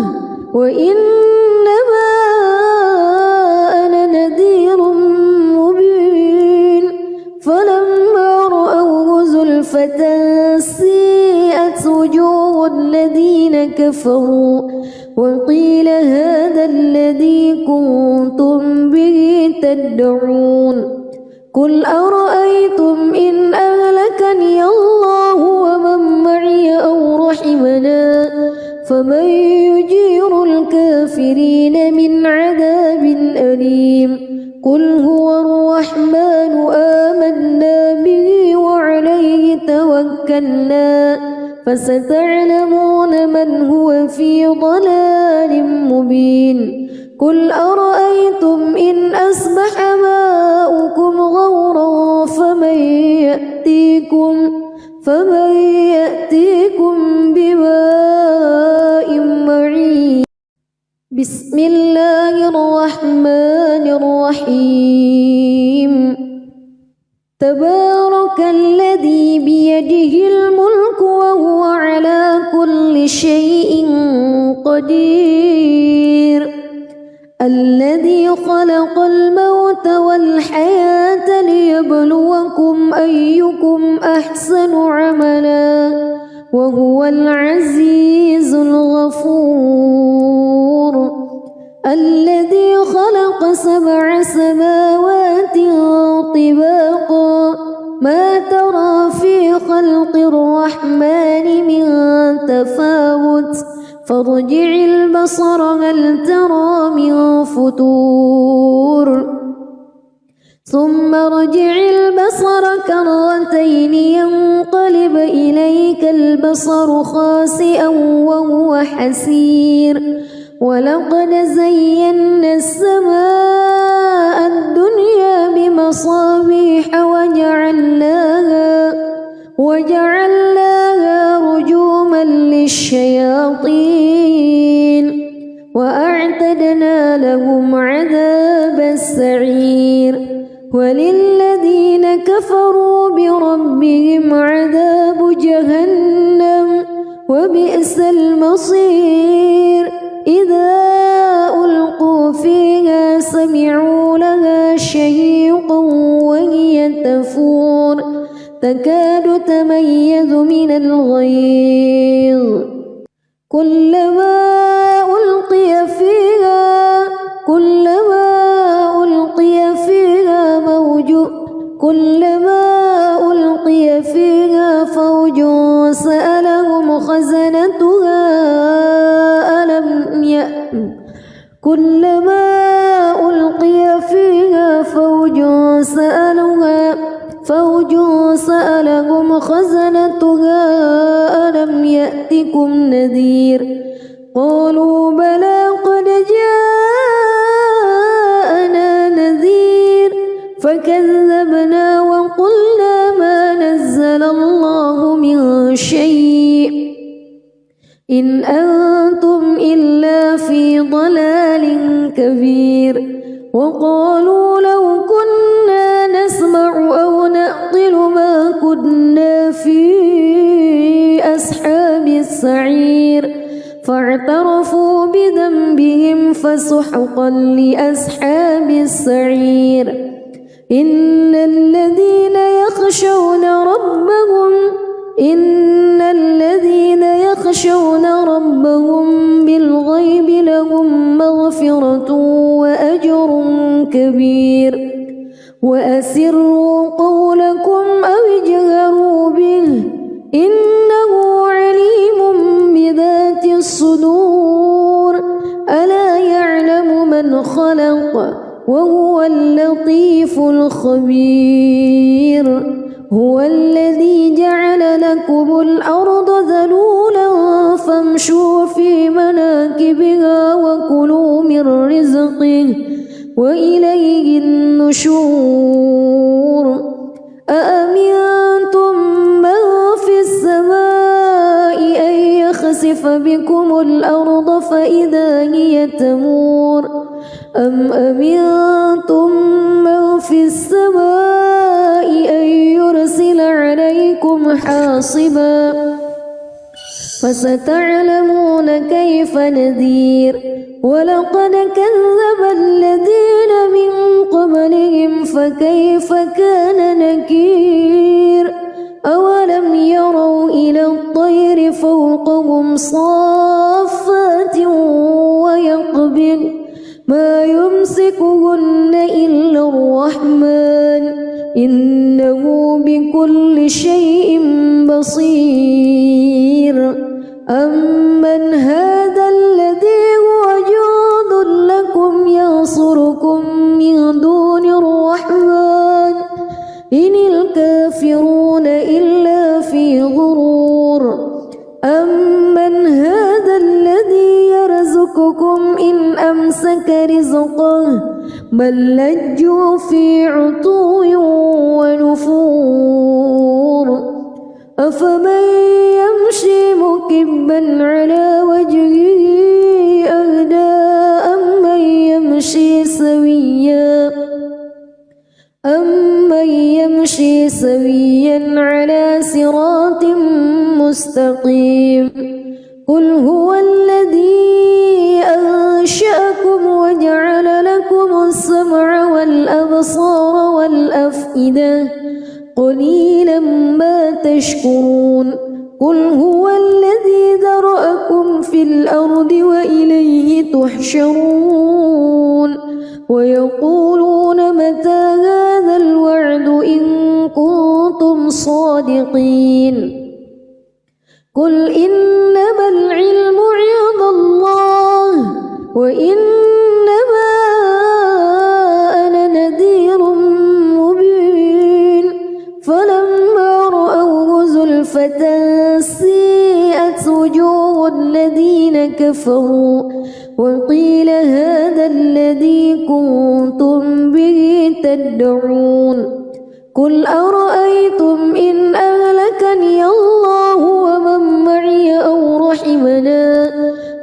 وإنما أنا نذير مبين فلما رأوه زلفة سيئت وجوه الذين كفروا وقيل هذا الذي كنتم به تدعون قل أرأيتم إن أهلكني الله ومن معي أو رحمنا فمن يجير الكافرين من عذاب أليم قل هو الرحمن آمنا به وعليه توكلنا فستعلمون من هو في ضلال مبين قل أرأيتم إن أصبح ماؤكم غورا فمن يأتيكم بماء معين بسم الله الرحمن الرحيم تبارك الذي بيده الملك وهو على كل شيء قدير الذي خلق الموت والحياة ليبلوكم أيكم أحسن عملا وهو العزيز الغفور الذي خلق 7 سماوات طباقا ما ترى في خلق الرحمن من تفاوت فارجع البصر هل ترى من فتور ثم ارجع البصر كرتين ينقلب إليك البصر خاسئا وهو حسير ولقد زينا السماء الدنيا بمصابيح وجعلناها رجوما للشياطين وأعتدنا لهم عذاب السعير وللذين كفروا بربهم عذاب جهنم وبئس المصير إذا ألقوا فيها يتميز من الغيظ كلما ألقي فيها فوج سألهم خزنتها ألم يأتكم نذير قالوا بلى قد جاءنا نذير فكذبنا وقلنا ما نزل الله من شيء إن أنتم إلا في ضلال كبير وقالوا لو كنا نسمع أو نعقل ما كنا في أصحاب السعير فاعترفوا بذنبهم فسحقا لأصحاب السعير إن الذين يخشون ربهم بالغيب لهم مغفرة وأجر كبير وأسروا قولكم أو اجهروا به إنه عليم بذات الصدور ألا يعلم من خلق وهو اللطيف الخبير هو الذي جعل لكم الأرض ذلولا فامشوا في مناكبها وكلوا من رزقه وإليه النشور أأمنتم من في السماء أن يخسف بكم الأرض فإذا هي تمور أم أمنتم من في السماء أن يرسل عليكم حاصبا فستعلمون كيف نذير ولقد كذب الذين من قبلهم فكيف كان نكير أولم يروا إلى الطير فوقهم صافات ويقبض ما يمسكهن إلا الرحمن إنه بكل شيء بصير أمن هذا الذي هو جند لكم ينصركم من دون الرحمن إن الكافرون إلا في غرور أمن هذا الذي يرزقكم إن أمسك رزقه بل لجوا في عتو ونفور أفمن يمشي مكبا على وجهه أهدى أمن يمشي سويا على صراط مستقيم قل هو الذي أنشأكم وجعل لكم السمع والأبصار والأفئدة قليلا ما تشكرون قل هو الذي ذرأكم في الأرض وإليه تحشرون ويقولون متى هذا الوعد إن كنتم صادقين قل إنما العلم عند الله وإنما أنا نذير مبين فلما رأوه زلفة سيئت وجوه الذين كفروا وقيل هذا الذي كنتم به تدعون قل أرأيتم إن أهلكني الله ومن معي أو رحمنا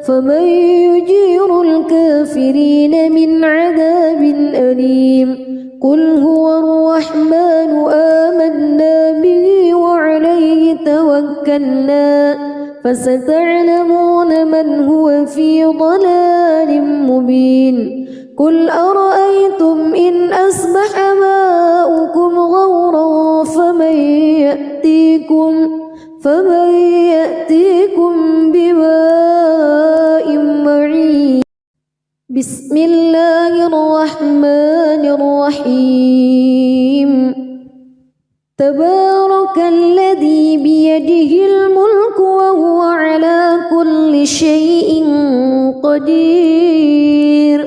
فمن يجير الكافرين من عذاب أليم قل هو الرحمن آمنا به وعليه توكلنا فستعلمون من هو في ضلال مبين قل أرأيتم إن أصبح ماؤكم غورا فمن فمن يأتيكم بماء معين. بسم الله الرحمن الرحيم. تبارك الذي بيده الملك وهو على كل شيء قدير.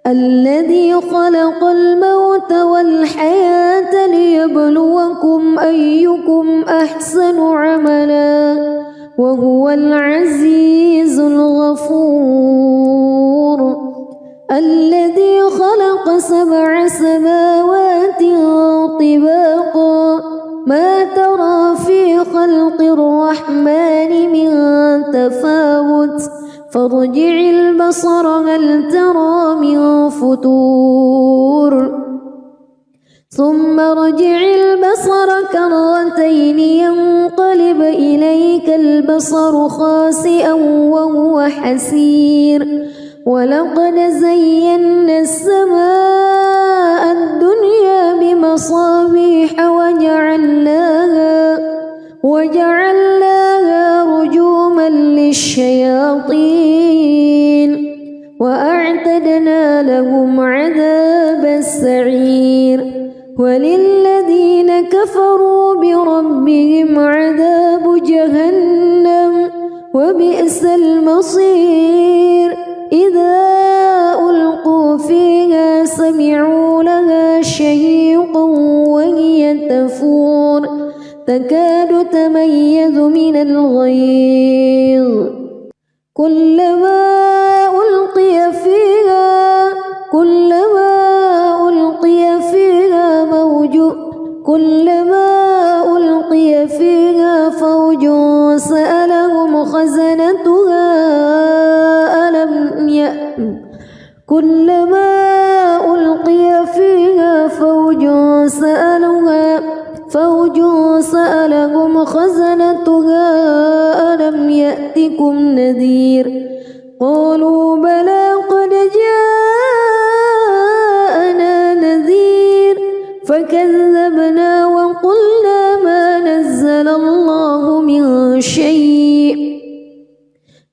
الذي خلق الموت والحياة ليبلوكم أيكم أحسن عملا وهو العزيز الغفور. الذي خلق 7 سماوات طباقا ما ترى في خلق الرحمن من تفاوت فارجع البصر هل ترى من فتور ثم ارجع البصر كرتين ينقلب إليك البصر خاسئا وهو حسير. ولقد زينا السماء الدنيا بمصابيح وجعلناها رجوما للشياطين وأعتدنا لهم عذاب السعير. وللذين كفروا بربهم عذاب جهنم وبئس المصير. إذا ألقوا فيها سمعوا لها شهيقا وهي تفور تكاد تميز من الغيظ كلما ألقي فيها فوج سألهم خزنتها ألم يأتكم نذير قالوا بلى قد جاءنا نذير فكذبنا وقلنا ما نزل الله من شيء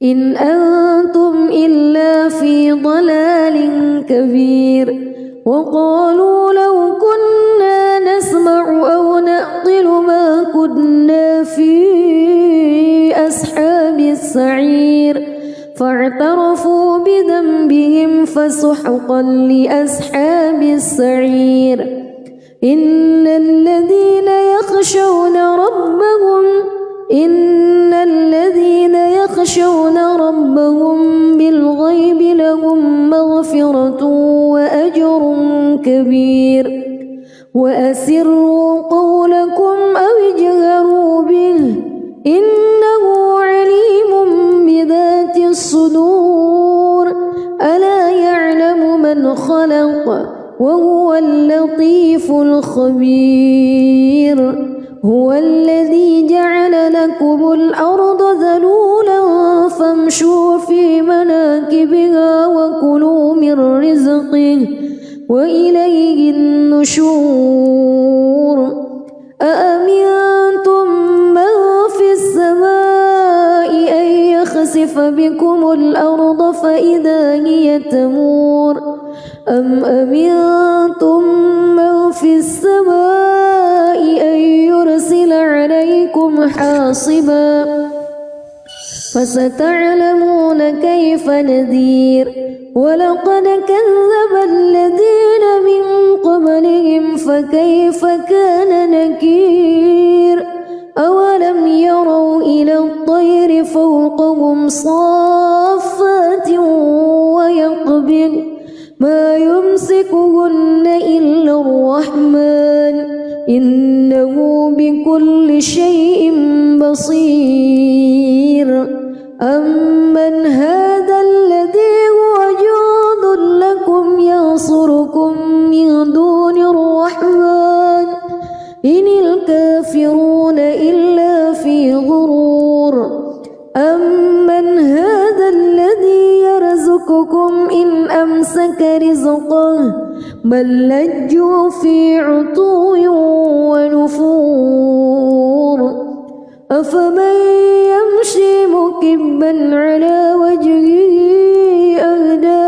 إن أنتم إلا في ضلال كبير. وقالوا لو كنا نسمع أو نعقل ما كنا في أصحاب السعير فاعترفوا بذنبهم فسحقا لأصحاب السعير. إن الذين يخشون ربهم بالغيب لهم مغفرة وأجر كبير. وأسروا قولكم أو اجهروا به إنه عليم بذات الصدور. ألا يعلم من خلق وهو اللطيف الخبير. هو الذي جعل لكم الأرض ذلولا فامشوا في مناكبها وكلوا من رزقه وإليه النشور. أأمنتم من في السماء أن يخسف بكم الأرض فإذا هي تمور أم أمنتم من في السماء أن يرسل عليكم حاصبا فستعلمون كيف نذير. ولقد كذب الذين من قبلهم فكيف كان نكير. أولم يروا إلى الطير فوقهم صافات ويقبضن ما يمسكهن إلا الرحمن إنه بكل شيء بصير. أمن هذا الذي هو جند لكم ينصركم من دون الرحمن إن الكافرون إلا في غرور. أمن هذا الذي يرزقكم إن أمسك رزقه بل لجوا في عتو ونفور أفمن يمشي مكبا على وجهه أهدى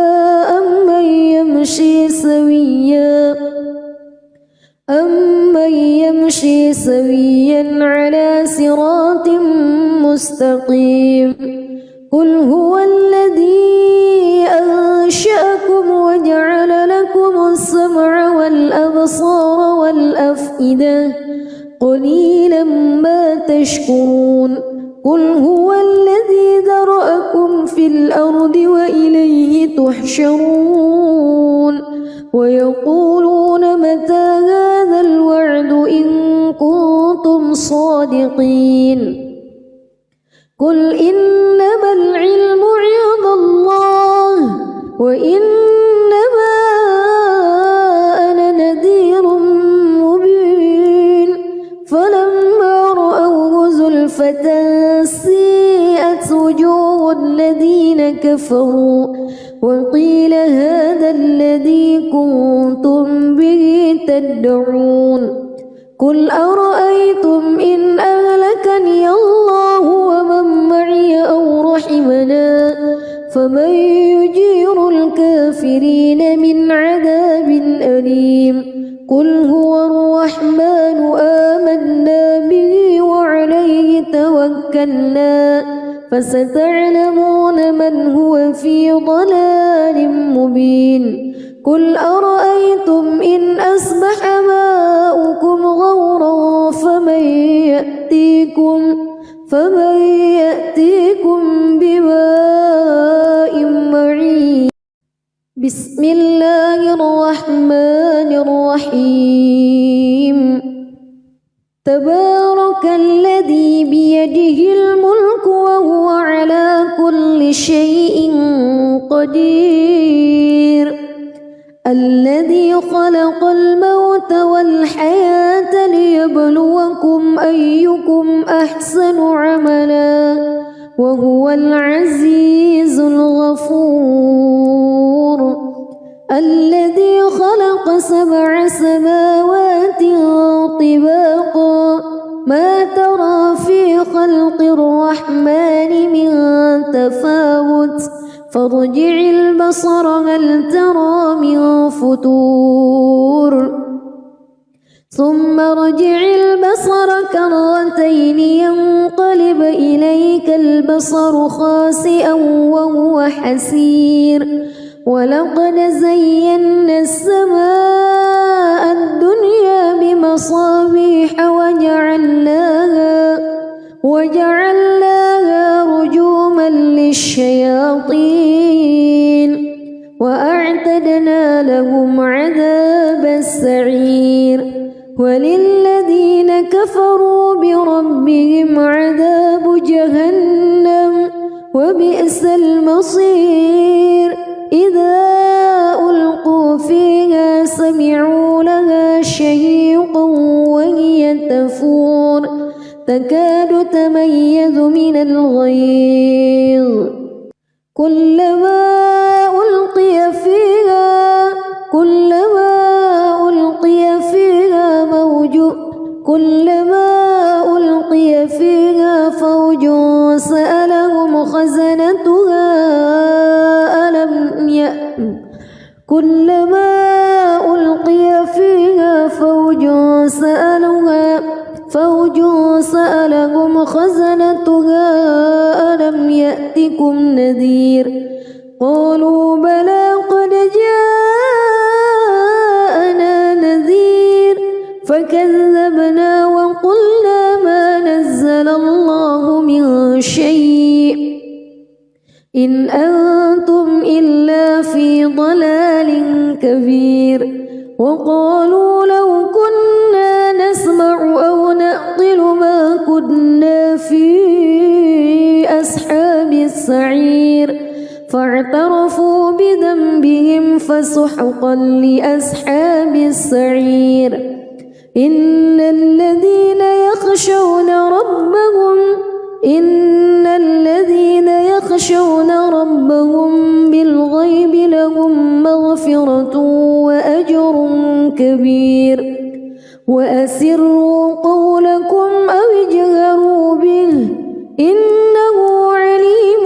أمن يمشي سويا على صراط مستقيم قل هو الذي أنشأكم وجعل لكم السمع والأبصار والأفئدة قليلا ما تشكرون قل هو الذي ذرأكم في الأرض وإليه تحشرون ويقولون متى هذا الوعد إن كنتم صادقين قل إنما العلم عند الله وإنما أنا نذير مبين فلما رأوه زلفة سيئت وجوه الذين كفروا وقيل هذا الذي كنتم به تدعون قل أرأيتم إن أهلكني الله ومن معي أو رحمنا فمن يجير الكافرين من عذاب أليم قل هو الرحمن آمنا به وعليه توكلنا فستعلمون من هو في ضلال مبين قل أرأيتم إن أصبح ماؤكم غورا فمن يأتيكم بماء معين بسم الله الرحمن الرحيم تبارك الذي بيده الملك وهو على كل شيء قدير الذي خلق الموت والحياة ليبلوكم أيكم أحسن عملا وهو العزيز الغفور الذي خلق 7 سماوات طباقا ما ترى في خلق الرحمن من تفاوت فارجع البصر هل ترى من فتور ثم ارجع البصر كرتين ينقلب إليك البصر خاسئا وهو حسير ولقد زينا السماء الدنيا بمصابيح وجعلناها رجوما للشياطين وأعتدنا لهم عذاب السعير وللذين كفروا بربهم عذاب جهنم وبئس المصير إذا ألقوا فيها سمعوا لها شهيقا وهي تفور تكاد تميز من الغيظ كلما ألقي فيها فوج سألهم خزنتها كلما ألقي فيها فوج سألهم خزنتها ألم يأتكم نذير قالوا بلى قد جاءنا نذير فكذبنا وقلنا ما نزل الله من شيء إن أنتم إلا في ضلال كبير وقالوا لو كنا نسمع أو نعقل ما كنا في أصحاب السعير فاعترفوا بذنبهم فسحقا لأصحاب السعير إن الذين يخشون ربهم بالغيب لهم مغفرة وأجر كبير وأسروا قولكم أو اجهروا به إنه عليم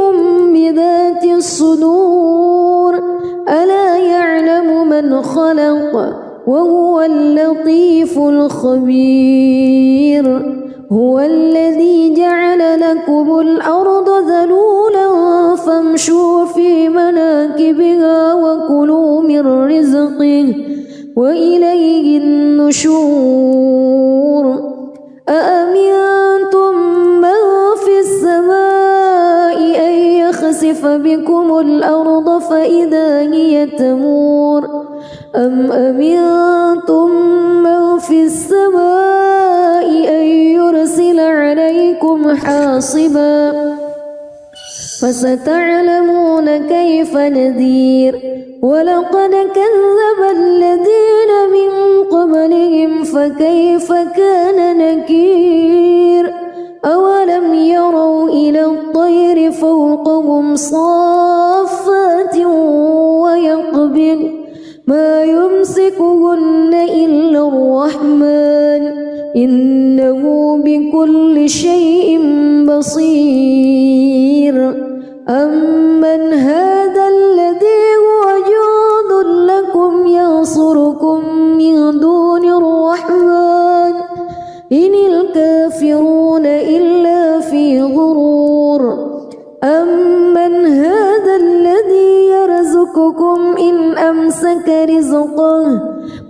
بذات الصدور ألا يعلم من خلق وهو اللطيف الخبير هو الذي جعل لكم الأرض ذلولا فامشوا في مناكبها وكلوا من رزقه وإليه النشور أأمنتم من في السماء أن يخسف بكم الأرض فإذا هي تمور أم أمنتم من في السماء أن يرسل عليكم حاصبا فستعلمون كيف نذير ولقد كذب الذين من قبلهم فكيف كان نكير أولم يروا إلى الطير فوقهم صافات ويقبض ما يمسكهن إلا الرحمن إنه بكل شيء بصير أمن هذا الذي هو جند لكم ينصركم من دون الرحمن إن الكافرون إلا في غرور أمن هذا الذي يرزقكم إن أمسك رزقه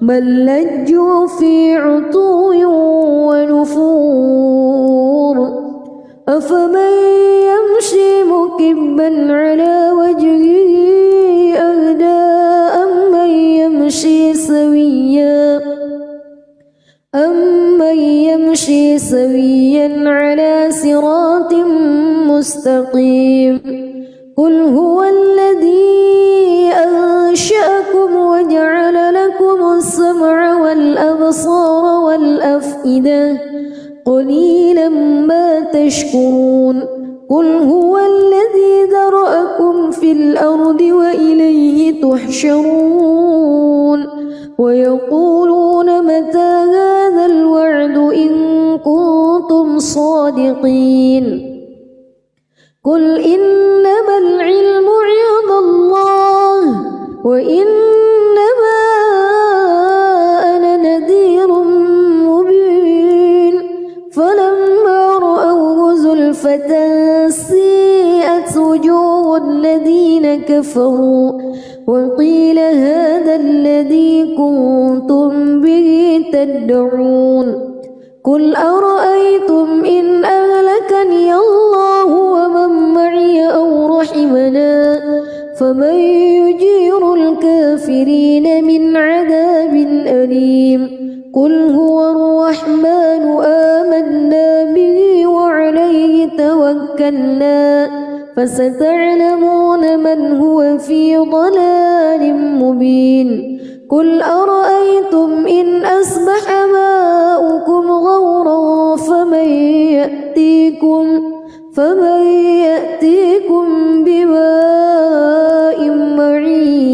بل لجوا في عتو ونفور أفمن يمشي مكبا على وجهه أهدى أمن يمشي سويا على صراط مستقيم قل هو الذي أنشأكم وجعل لكم السمع والأبصار والأفئدة قليلا ما تشكرون قل هو الذي ذرأكم في الأرض وإليه تحشرون ويقولون متى هذا الوعد إن كنتم صادقين قل إنما العلم عند الله وإنما أنا نذير مبين فلما رأوه زلفة سيئت وجوه الذين كفروا وقيل هذا الذي كنتم به تدعون قل أرأيتم إن أهلكني الله ومن معي أو رحمنا فمن يجير الكافرين من عذاب أليم قل هو الرحمن آمنا به وعليه توكلنا فستعلمون من هو في ضلال مبين قل أرأيتم إن أصبح ماؤكم غورا فمن يأتيكم